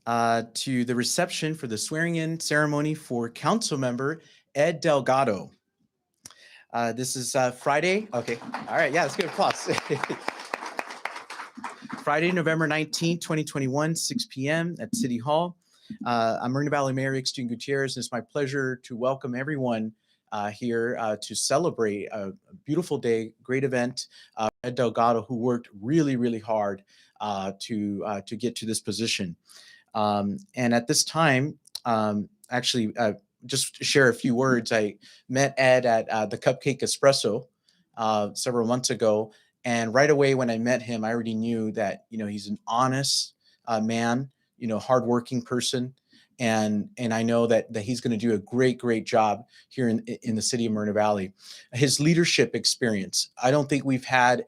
to the reception for the swearing-in ceremony for Councilmember Ed Delgado. This is Friday. Okay. All right. Yeah, let's give applause. Friday, November 19th, 2021, 6 p.m. at City Hall. I'm Moreno Valley Mayor Ixchel Gutierrez, and it's my pleasure to welcome everyone here to celebrate a beautiful day, great event. Ed Delgado, who worked really, really hard to get to this position. And at this time, just to share a few words, I met Ed at the Cupcake Espresso several months ago. And right away when I met him, I already knew that, he's an honest man, hardworking person. And I know that he's going to do a great job here in the city of Moreno Valley. His leadership experience, I don't think we've had,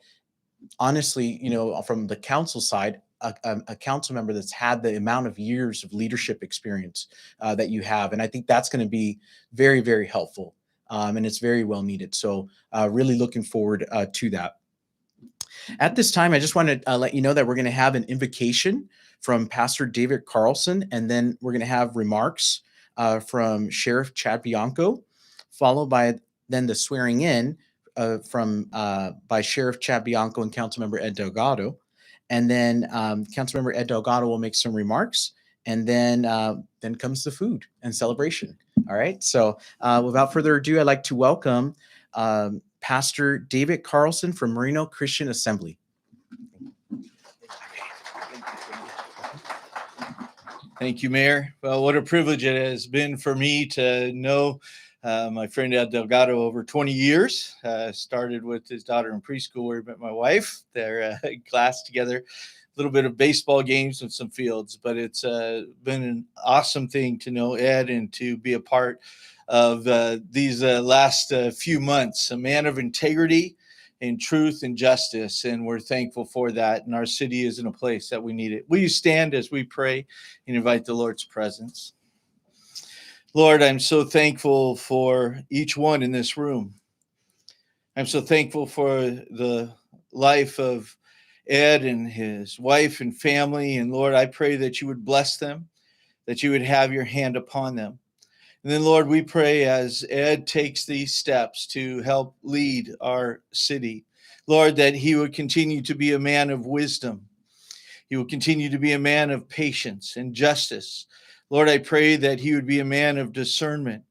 honestly, from the council side, a council member that's had the amount of years of leadership experience that you have. And I think that's going to be very, very helpful. And it's very well needed. So really looking forward to that. At this time, I just want to let you know that we're going to have an invocation from Pastor David Carlson, and then we're going to have remarks from Sheriff Chad Bianco, followed by then the swearing in by Sheriff Chad Bianco and Councilmember Ed Delgado. And then Councilmember Ed Delgado will make some remarks, and then comes the food and celebration. All right. So without further ado, I'd like to welcome Pastor David Carlson from Moreno Christian Assembly. Thank you, Mayor. Well, what a privilege it has been for me to know my friend Ed Delgado over 20 years. Started with his daughter in preschool where he met my wife. They're in class together. A little bit of baseball games and some fields, but it's been an awesome thing to know Ed and to be a part of these last few months. A man of integrity and truth and justice, and we're thankful for that. And our city is in a place that we need it. Will you stand as we pray and invite the Lord's presence? Lord, I'm so thankful for each one in this room. I'm so thankful for the life of Ed and his wife and family. And Lord, I pray that you would bless them, that you would have your hand upon them. And then, Lord, we pray as Ed takes these steps to help lead our city, Lord, that he would continue to be a man of wisdom. He will continue to be a man of patience and justice. Lord, I pray that he would be a man of discernment.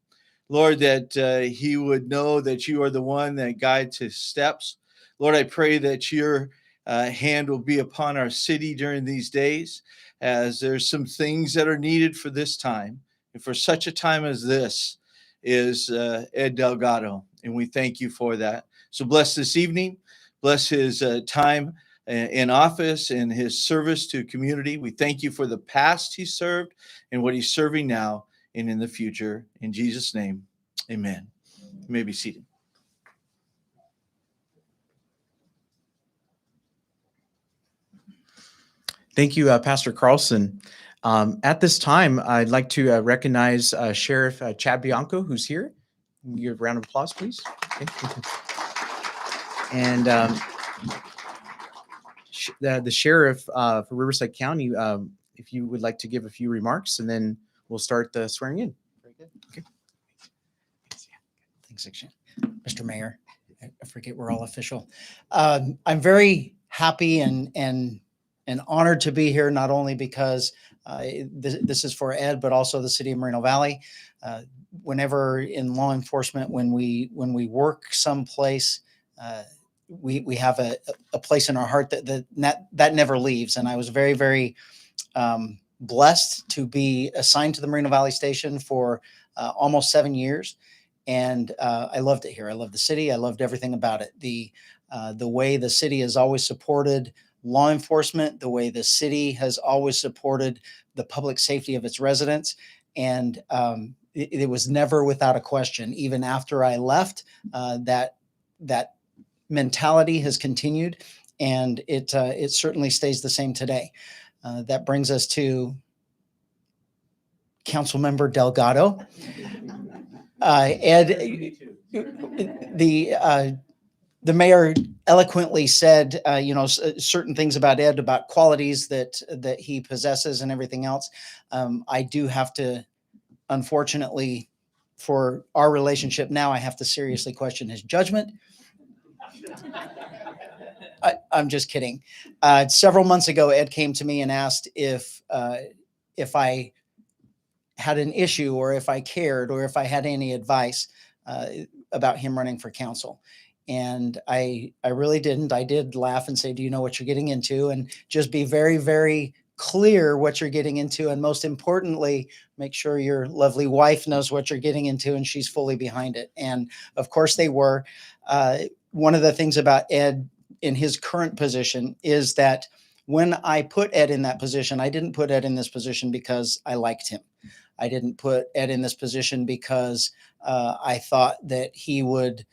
Lord, that he would know that you are the one that guides his steps. Lord, I pray that your hand will be upon our city during these days, as there's some things that are needed for this time. And for such a time as this is Ed Delgado, and we thank you for that. So bless this evening, bless his time in office and his service to community. We thank you for the past he served and what he's serving now and in the future. In Jesus' name, amen. You may be seated. Thank you, Pastor Carlson. At this time, I'd like to recognize Sheriff Chad Bianco, who's here. Give a round of applause, please. Okay. And the sheriff for Riverside County, if you would like to give a few remarks, and then we'll start the swearing in. Very good. Okay. Thanks, Ixchel. Mr. Mayor, I forget we're all official. I'm very happy and honored to be here, not only because this is for Ed, but also the city of Moreno Valley. Whenever in law enforcement, when we work someplace, we have a place in our heart that never leaves. And I was very, very blessed to be assigned to the Moreno Valley Station for almost 7 years. And I loved it here. I loved the city. I loved everything about it. The way the city has always supported law enforcement, the way the city has always supported the public safety of its residents. And it was never without a question. Even after I left, that mentality has continued, and it certainly stays the same today. That brings us to Councilmember Delgado. Ed, the mayor eloquently said, certain things about Ed, about qualities that he possesses and everything else. I do have to, unfortunately, for our relationship now, I have to seriously question his judgment. I'm just kidding. Several months ago, Ed came to me and asked if I had an issue, or if I cared, or if I had any advice about him running for council. And I really didn't. I did laugh and say, do you know what you're getting into? And just be very, very clear what you're getting into. And most importantly, make sure your lovely wife knows what you're getting into and she's fully behind it. And of course they were. One of the things about Ed in his current position is that when I put Ed in that position, I didn't put Ed in this position because I liked him. I didn't put Ed in this position because I thought that he would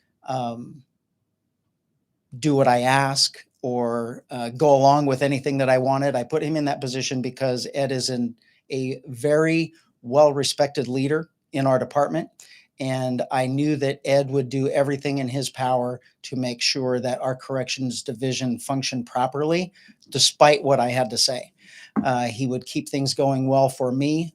do what I ask, or go along with anything that I wanted. I put him in that position because Ed is a very well-respected leader in our department. And I knew that Ed would do everything in his power to make sure that our corrections division functioned properly, despite what I had to say. He would keep things going well for me,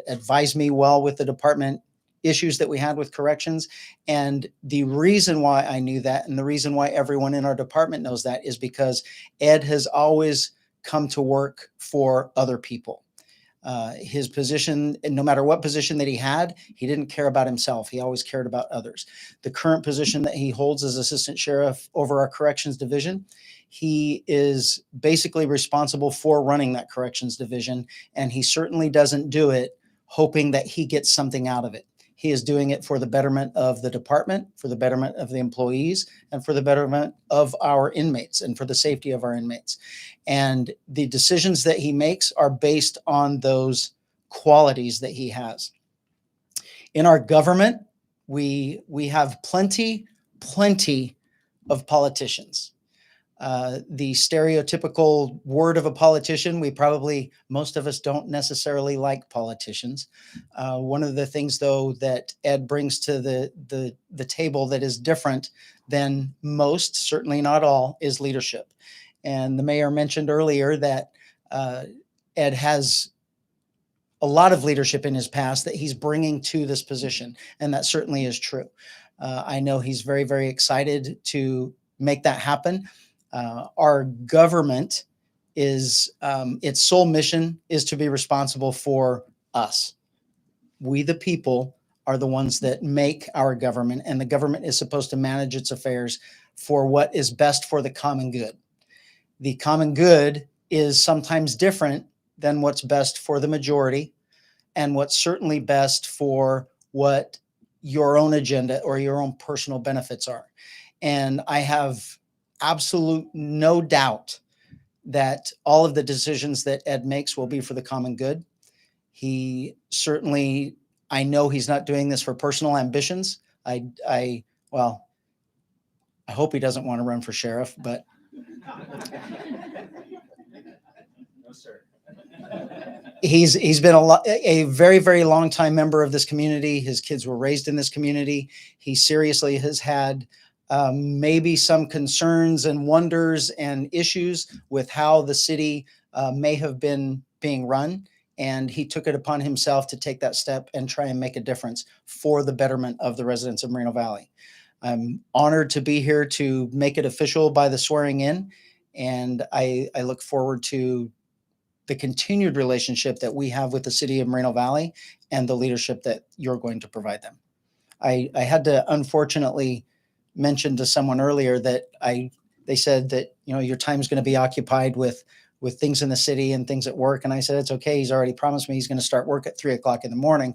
advise me well with the department issues that we had with corrections. And the reason why I knew that, and the reason why everyone in our department knows that, is because Ed has always come to work for other people. His position, no matter what position that he had, he didn't care about himself. He always cared about others. The current position that he holds as assistant sheriff over our corrections division, he is basically responsible for running that corrections division. And he certainly doesn't do it hoping that he gets something out of it. He is doing it for the betterment of the department, for the betterment of the employees, and for the betterment of our inmates, and for the safety of our inmates. And the decisions that he makes are based on those qualities that he has. In our government, we have plenty of politicians. The stereotypical word of a politician, most of us don't necessarily like politicians. One of the things, though, that Ed brings to the table that is different than most, certainly not all, is leadership. And the mayor mentioned earlier that Ed has a lot of leadership in his past that he's bringing to this position, and that certainly is true. I know he's very, very excited to make that happen. Our government is, its sole mission is to be responsible for us. We, the people, are the ones that make our government, and the government is supposed to manage its affairs for what is best for the common good. The common good is sometimes different than what's best for the majority, and what's certainly best for what your own agenda or your own personal benefits are. And I have absolute no doubt that all of the decisions that Ed makes will be for the common good. He certainly, I know he's not doing this for personal ambitions. I hope he doesn't want to run for sheriff, but no, sir. He's been a very, very long time member of this community. His kids were raised in this community. He seriously has had maybe some concerns and wonders and issues with how the city may have been being run. And he took it upon himself to take that step and try and make a difference for the betterment of the residents of Moreno Valley. I'm honored to be here to make it official by the swearing in. And I look forward to the continued relationship that we have with the city of Moreno Valley and the leadership that you're going to provide them. I had to unfortunately mention to someone earlier that they said that, your time is going to be occupied with things in the city and things at work. And I said, it's okay. He's already promised me he's going to start work at 3:00 in the morning.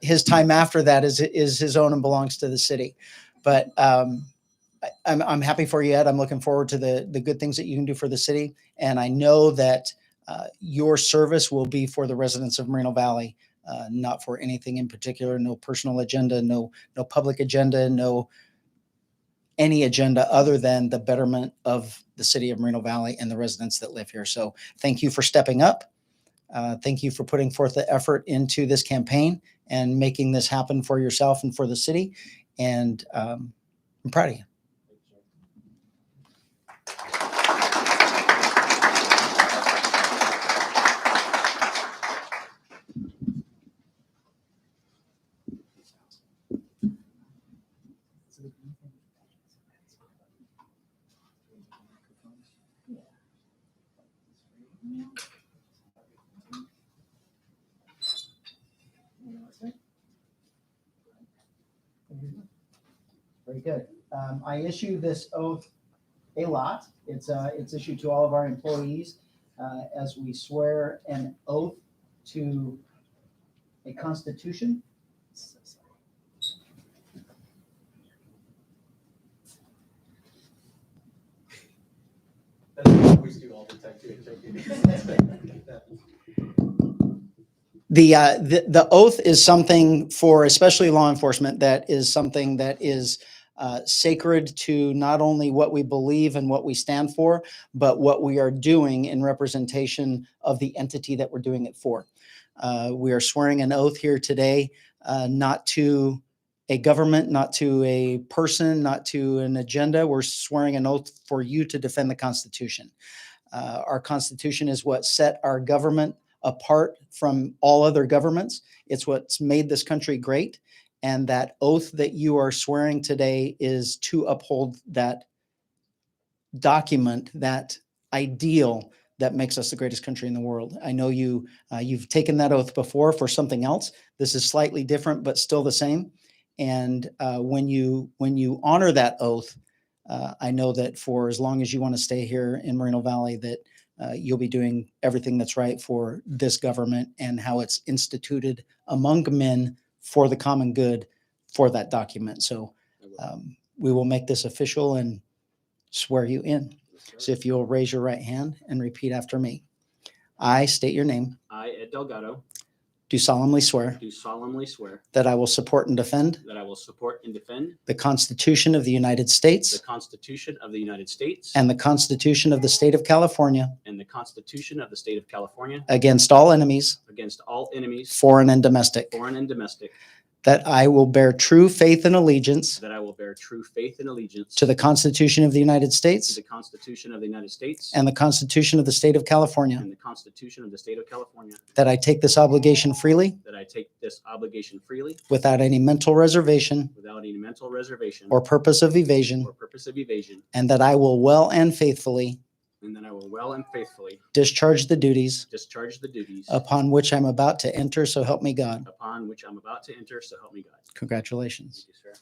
His time after that is his own and belongs to the city. But I'm happy for you, Ed. I'm looking forward to the good things that you can do for the city. And I know that your service will be for the residents of Moreno Valley, not for anything in particular, no personal agenda, no public agenda, no any agenda other than the betterment of the city of Moreno Valley and the residents that live here. So thank you for stepping up. Thank you for putting forth the effort into this campaign and making this happen for yourself and for the city. And I'm proud of you. Very good. I issue this oath a lot. It's issued to all of our employees as we swear an oath to a constitution. That's what we always do all the time too. The oath is something for especially law enforcement that is something that is sacred to not only what we believe and what we stand for, but what we are doing in representation of the entity that we're doing it for. We are swearing an oath here today, not to a government, not to a person, not to an agenda. We're swearing an oath for you to defend the Constitution. Our Constitution is what set our government apart from all other governments. It's what's made this country great. And that oath that you are swearing today is to uphold that document, that ideal that makes us the greatest country in the world. I know you've taken that oath before for something else. This is slightly different, but still the same. And when you honor that oath, I know that for as long as you want to stay here in Moreno Valley, that you'll be doing everything that's right for this government and how it's instituted among men for the common good for that document. So we will make this official and swear you in. So if you'll raise your right hand and repeat after me. I state your name. I, Ed Delgado, Do solemnly swear do solemnly swear that I will support and defend that I will support and defend the Constitution of the United the States Constitution of the United States and the Constitution of the State of California and the Constitution of the State of California against all enemies, against all enemies, foreign and domestic, foreign and domestic, that I will bear true faith and allegiance that I will bear true faith and allegiance to the Constitution of the United to States the Constitution of the United States and the Constitution of the State of California, and the Constitution of the State of California, that I take this obligation freely that I take this obligation freely without any mental reservation without any mental reservation or purpose of evasion, or purpose of evasion, and that I will well and faithfully and that I will well and faithfully discharge the duties discharge the duties upon which I'm about to enter, so help me God. upon which I'm about to enter, so help me God. Congratulations. Thank you, sir.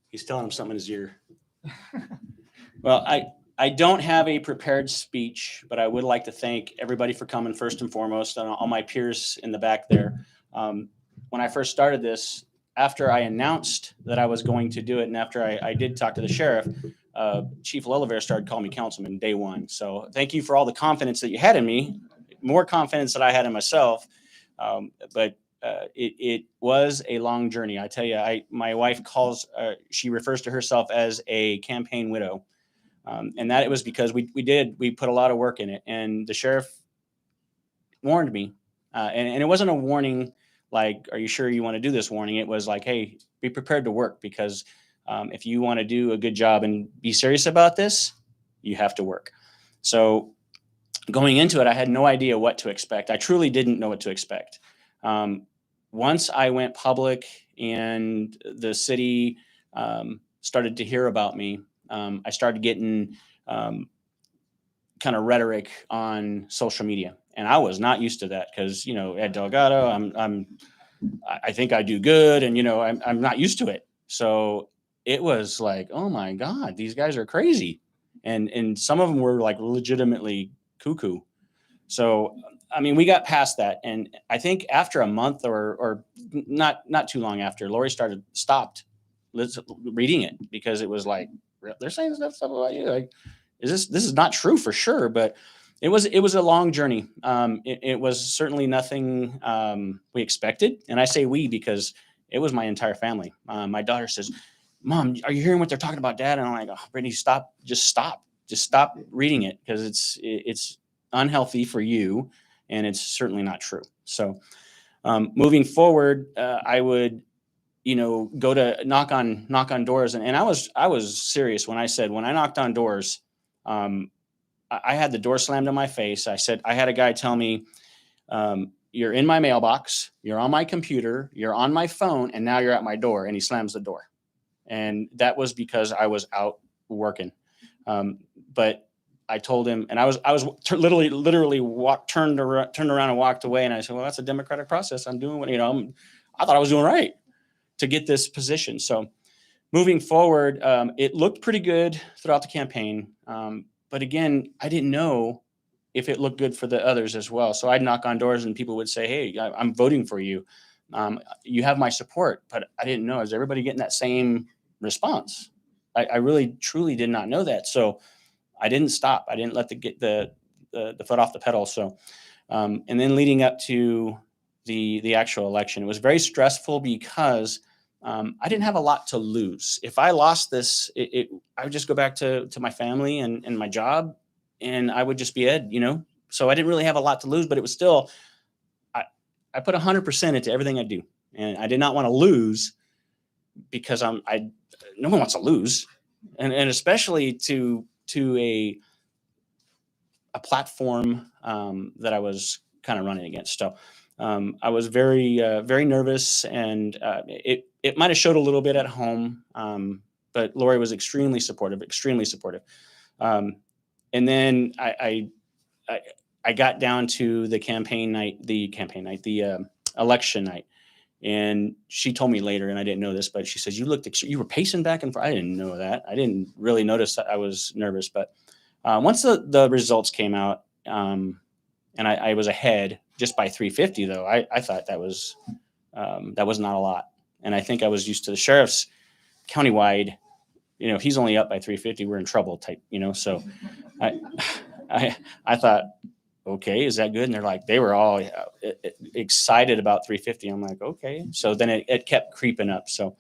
He's telling him something in his ear. Well, I don't have a prepared speech, but I would like to thank everybody for coming first and foremost, and all my peers in the back there. When I first started this, after I announced that I was going to do it, and after I did talk to the sheriff, Chief Loliver started calling me councilman day one. So thank you for all the confidence that you had in me, more confidence than I had in myself. But it was a long journey. I tell you, my wife she refers to herself as a campaign widow. And that it was because we put a lot of work in it, and the sheriff warned me. And it wasn't a warning like, are you sure you want to do this warning? It was like, hey, be prepared to work, because if you want to do a good job and be serious about this, you have to work. So going into it, I had no idea what to expect. I truly didn't know what to expect. Once I went public and the city started to hear about me, I started getting kind of rhetoric on social media, and I was not used to that because, Ed Delgado, I think I do good, and I'm not used to it. So it was like, oh my God, these guys are crazy, and some of them were like legitimately cuckoo. So I mean, we got past that, and I think after a month or not too long after, Lori stopped reading it, because it was like, they're saying stuff about you. Like, this is not true for sure, but it was a long journey. It was certainly nothing we expected, and I say we because it was my entire family. My daughter says, "Mom, are you hearing what they're talking about, Dad?" And I'm like, "Oh, Brittany, stop! Just stop reading it, because it's unhealthy for you, and it's certainly not true." So, moving forward, I would, go to knock on doors. And I was serious when I said, when I knocked on doors, I had the door slammed in my face. I had a guy tell me, you're in my mailbox, you're on my computer, you're on my phone, and now you're at my door. And he slams the door. And that was because I was out working. But I told him, and I was literally turned around and walked away. And I said, well, that's a democratic process. I'm doing what, I thought I was doing right to get this position. So moving forward, it looked pretty good throughout the campaign. But again, I didn't know if it looked good for the others as well. So I'd knock on doors and people would say, hey, I'm voting for you. You have my support, but I didn't know. Is everybody getting that same response? I really, truly did not know that. So I didn't stop. I didn't let get the foot off the pedal. So, and then leading up to the actual election, it was very stressful because I didn't have a lot to lose. If I lost this, I would just go back to my family and my job, and I would just be Ed, So I didn't really have a lot to lose, but it was still, I put 100% into everything I do, and I did not want to lose because no one wants to lose, and especially to a platform that I was kind of running against. So I was very, very nervous, and it might have showed a little bit at home, but Lori was extremely supportive. And then I got down to the election night, and she told me later, and I didn't know this, but she says, you were pacing back and forth. I didn't know that. I didn't really notice that I was nervous, but once the results came out, and I was ahead just by 350, though, I thought that was not a lot. And I think I was used to the sheriff's countywide, he's only up by 350, we're in trouble type, so I thought, okay, is that good? And they're like, they were all excited about 350. I'm like, okay. So then it kept creeping up. So,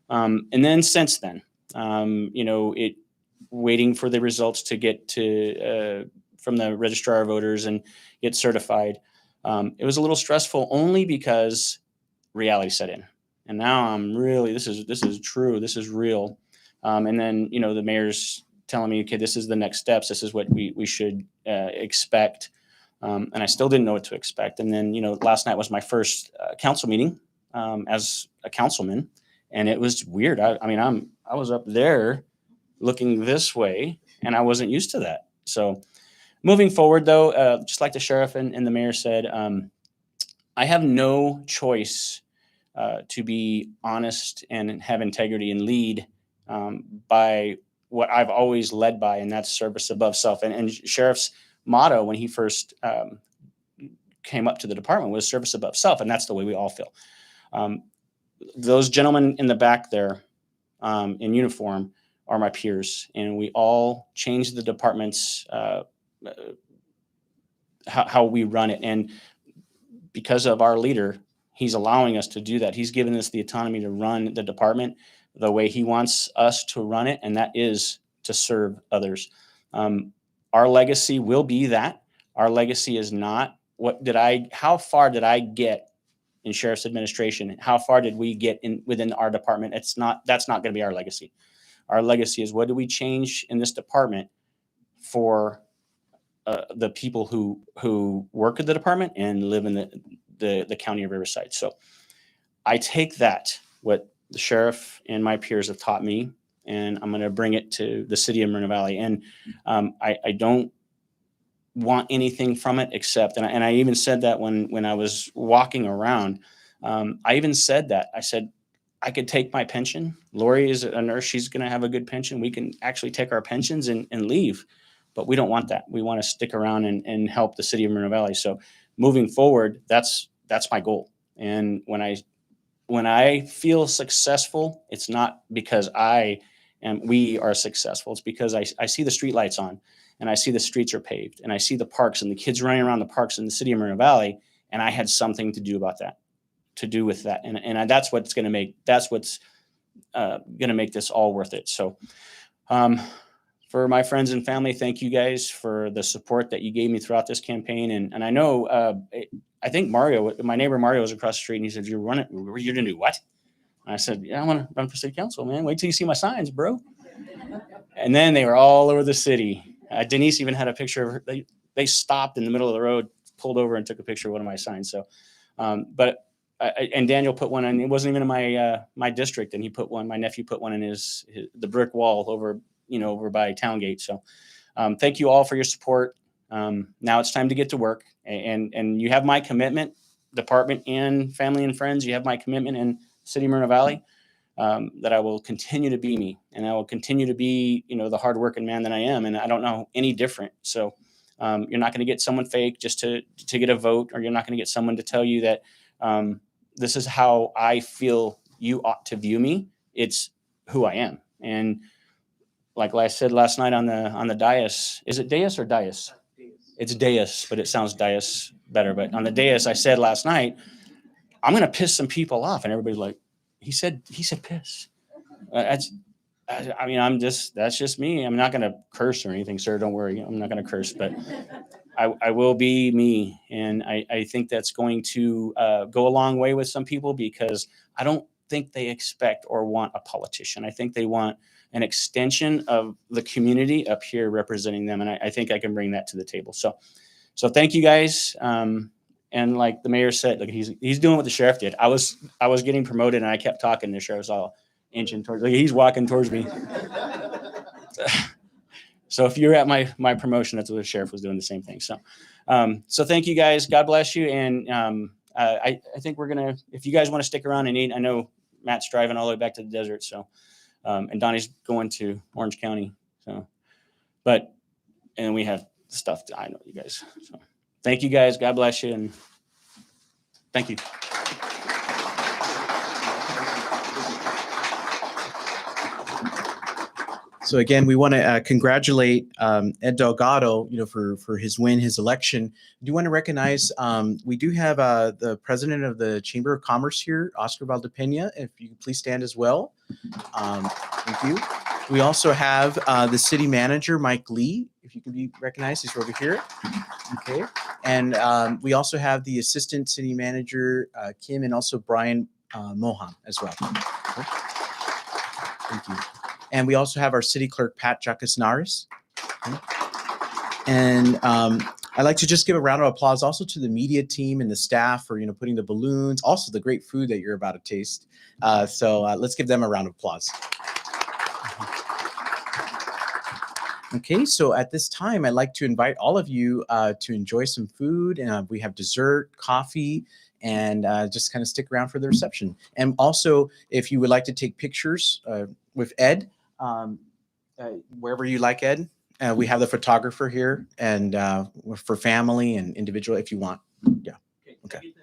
and then since then, waiting for the results to get from the registrar of voters and get certified. It was a little stressful only because reality set in. And now I'm really, this is true. This is real. And then, the mayor's telling me, okay, this is the next steps. This is what we should expect. And I still didn't know what to expect. And then, last night was my first council meeting as a councilman, and it was weird. I was up there looking this way, and I wasn't used to that. So moving forward, though, just like the sheriff and the mayor said, I have no choice to be honest and have integrity and lead by what I've always led by, and that's service above self. And Sheriff's motto when he first came up to the department was service above self, and that's the way we all feel. Those gentlemen in the back there in uniform are my peers, and we all changed the department's how we run it. And because of our leader, he's allowing us to do that. He's given us the autonomy to run the department the way he wants us to run it, and that is to serve others. Our legacy will be that. Our legacy is not how far did I get in sheriff's administration? How far did we get within our department? That's not going to be our legacy. Our legacy is, what do we change in this department for the people who work at the department and live in the county of Riverside. So I take that, what the sheriff and my peers have taught me, and I'm going to bring it to the city of Moreno Valley. And I don't want anything from it except, and I even said that when I was walking around, I even said that. I said, I could take my pension. Lori is a nurse. She's going to have a good pension. We can actually take our pensions and leave, but we don't want that. We want to stick around and help the city of Moreno Valley. So moving forward, that's my goal. And when I feel successful, it's not because we are successful. It's because I see the street lights on, and I see the streets are paved, and I see the parks and the kids running around the parks in the city of Moreno Valley. And I had something to do with that. And that's what's going to make this all worth it. So, for my friends and family, thank you guys for the support that you gave me throughout this campaign. And I know, I think Mario, my neighbor Mario, was across the street, and he said, you're going to do what? And I said, yeah, I want to run for city council, man. Wait till you see my signs, bro. And then they were all over the city. Denise even had a picture of her. They stopped in the middle of the road, pulled over, and took a picture of one of my signs. So, and Daniel put one in. It wasn't even in my district, and he put one. My nephew put one in the brick wall over by Towngate. So, thank you all for your support. Now it's time to get to work, and you have my commitment, department and family and friends. You have my commitment in City of Moreno Valley, that I will continue to be me, and I will continue to be, the hardworking man that I am. And I don't know any different. So, you're not going to get someone fake just to get a vote, or you're not going to get someone to tell you that, this is how I feel you ought to view me. It's who I am. And like I said last night on the dais, is it dais or dais? It's dais, but it sounds dais better. But on the dais, I said last night, I'm going to piss some people off. And everybody's like, he said piss. That's just me. I'm not going to curse or anything, sir. Don't worry. I'm not going to curse, but I will be me. And I think that's going to go a long way with some people, because I don't think they expect or want a politician. I think they want an extension of the community up here representing them. And I think I can bring that to the table. So thank you guys. And like the mayor said, like he's doing what the sheriff did. I was getting promoted, and I kept talking. The sheriff's all inching towards, like he's walking towards me. So if you're at my promotion, that's what the sheriff was doing, the same thing. So thank you guys. God bless you. And I think we're gonna, if you guys want to stick around and eat, I know Matt's driving all the way back to the desert. So, and Donnie's going to Orange County. So, and we have stuff I know you guys. So thank you guys. God bless you. And thank you. So again, we want to congratulate Ed Delgado, for his win, his election. I do want to recognize, we do have the president of the Chamber of Commerce here, Oscar Valdepena. If you could please stand as well. Thank you. We also have the city manager, Mike Lee. If you can be recognized, he's over here. Okay. And we also have the assistant city manager, Kim, and also Brian Mohan as well. Okay. Thank you. And we also have our city clerk, Pat Jacasnaris. Okay. And I'd like to just give a round of applause also to the media team and the staff for, putting the balloons, also the great food that you're about to taste. So let's give them a round of applause. Okay, so at this time, I'd like to invite all of you to enjoy some food. And we have dessert, coffee, and just kind of stick around for the reception. And also, if you would like to take pictures with Ed, wherever you like, Ed, we have the photographer here, and for family and individual if you want. Yeah. Okay.